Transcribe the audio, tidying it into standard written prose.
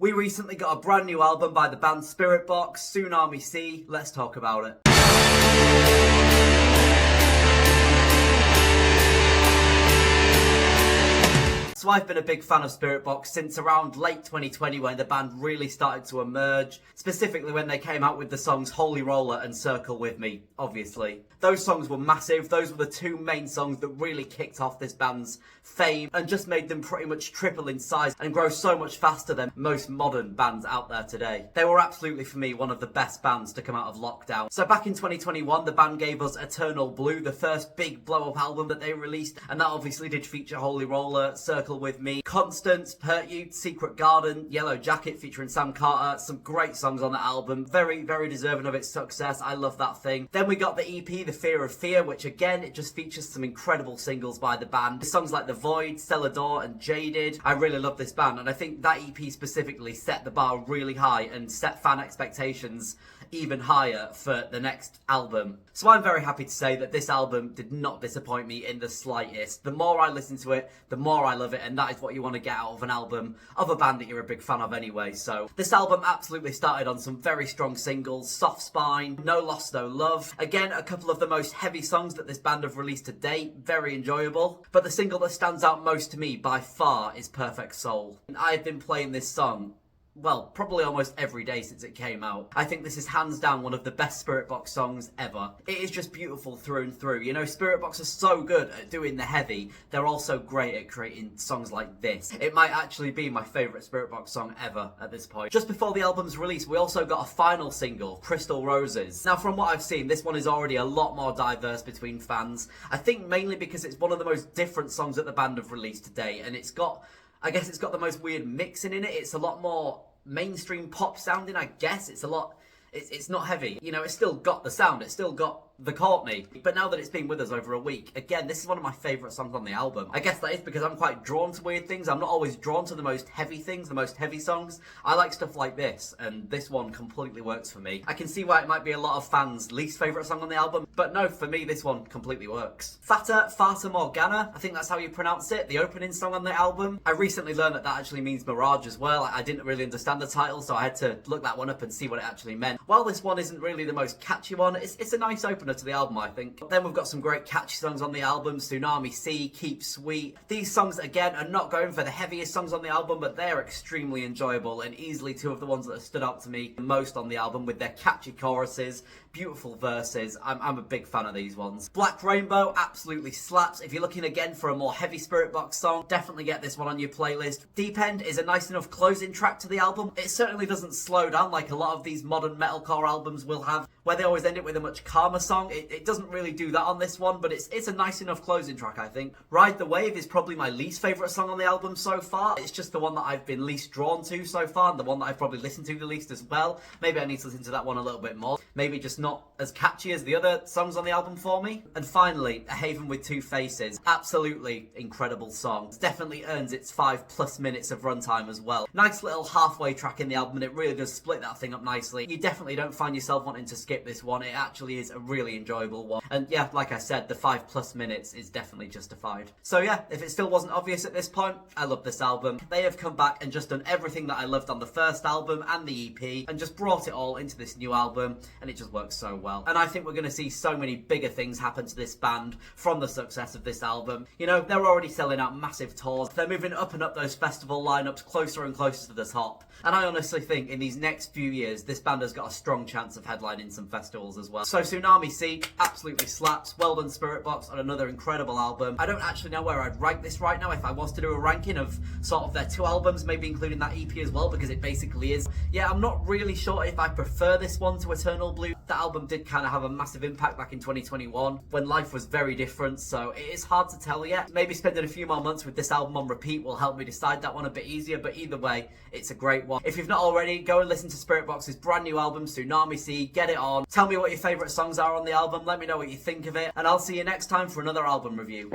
We recently got a brand new album by the band Spiritbox, Tsunami C. Let's talk about it. So I've been a big fan of Spiritbox since around late 2020 when the band really started to emerge, specifically when they came out with the songs Holy Roller and Circle With Me, obviously. Those songs were massive, those were the two main songs that really kicked off this band's fame and just made them pretty much triple in size and grow so much faster than most modern bands out there today. They were absolutely, for me, one of the best bands to come out of lockdown. So back in 2021, the band gave us Eternal Blue, the first big blow-up album that they released, and that obviously did feature Holy Roller, Circle With Me, Constance, Hurt You, Secret Garden, Yellow Jacket featuring Sam Carter. Some great songs on that album, very, very deserving of its success. I love that thing. Then we got the EP, The Fear of Fear, which again, it just features some incredible singles by the band. Songs like The Void, Celador and Jaded. I really love this band, and I think that EP specifically set the bar really high and set fan expectations even higher for the next album. So I'm very happy to say that this album did not disappoint me in the slightest. The more I listen to it, the more I love it, and that is what you want to get out of an album of a band that you're a big fan of anyway. So this album absolutely started on some very strong singles: Soft Spine, No Loss No Love. Again, a couple of the most heavy songs that this band have released to date, very enjoyable. But the single that stands out most to me by far is Perfect Soul. And I've been playing this song, well, probably almost every day since it came out. I think this is hands down one of the best Spiritbox songs ever. It is just beautiful through and through. You know, Spiritbox are so good at doing the heavy, they're also great at creating songs like this. It might actually be my favourite Spiritbox song ever at this point. Just before the album's release, we also got a final single, Crystal Roses. Now, from what I've seen, this one is already a lot more diverse between fans. I think mainly because it's one of the most different songs that the band have released to date, and it's got, I guess it's got the most weird mixing in it. It's a lot more mainstream pop sounding, I guess. It's not heavy. You know, it's still got the sound, it's still got the Courtney. But now that it's been with us over a week, again, this is one of my favourite songs on the album. I guess that is because I'm quite drawn to weird things. I'm not always drawn to the most heavy things, the most heavy songs. I like stuff like this, and this one completely works for me. I can see why it might be a lot of fans' least favourite song on the album, but no, for me, this one completely works. Fata Morgana, I think that's how you pronounce it, the opening song on the album. I recently learned that that actually means mirage as well. I didn't really understand the title, so I had to look that one up and see what it actually meant. While this one isn't really the most catchy one, it's a nice opener to the album, I think. Then we've got some great catchy songs on the album: Tsunami C, Keep Sweet. These songs, again, are not going for the heaviest songs on the album, but they're extremely enjoyable and easily two of the ones that have stood out to me the most on the album, with their catchy choruses, beautiful verses. I'm a big fan of these ones. Black Rainbow absolutely slaps. If you're looking again for a more heavy Spiritbox song, definitely get this one on your playlist. Deep End is a nice enough closing track to the album. It certainly doesn't slow down like a lot of these modern metalcore albums will have, where they always end it with a much calmer song. It doesn't really do that on this one, but it's a nice enough closing track, I think. Ride the Wave is probably my least favourite song on the album so far. It's just the one that I've been least drawn to so far, and the one that I've probably listened to the least as well. Maybe I need to listen to that one a little bit more. Maybe just not as catchy as the other songs on the album for me. And finally, A Haven with Two Faces. Absolutely incredible song. It definitely earns its 5+ minutes of runtime as well. Nice little halfway track in the album, and it really does split that thing up nicely. You definitely don't find yourself wanting to skip this one. It actually is a really enjoyable one. And yeah, like I said, the 5+ minutes is definitely justified. So yeah, if it still wasn't obvious at this point, I love this album. They have come back and just done everything that I loved on the first album and the EP, and just brought it all into this new album, and it just works so well. And I think we're going to see so many bigger things happen to this band from the success of this album. You know, they're already selling out massive tours. They're moving up and up those festival lineups, closer and closer to the top. And I honestly think in these next few years, this band has got a strong chance of headlining some festivals as well. So Tsunami C absolutely slaps. Well done, Spiritbox, on another incredible album. I don't actually know where I'd rank this right now if I was to do a ranking of sort of their two albums, maybe including that EP as well, because it basically is. Yeah, I'm not really sure if I prefer this one to Eternal Blue. That album did kind of have a massive impact back in 2021 when life was very different, so it is hard to tell yet. Maybe spending a few more months with this album on repeat will help me decide that one a bit easier, but either way, it's a great one. If you've not already, go and listen to Spiritbox's brand new album, Tsunami C. Get it on. Tell me what your favourite songs are on the album. Let me know what you think of it, and I'll see you next time for another album review.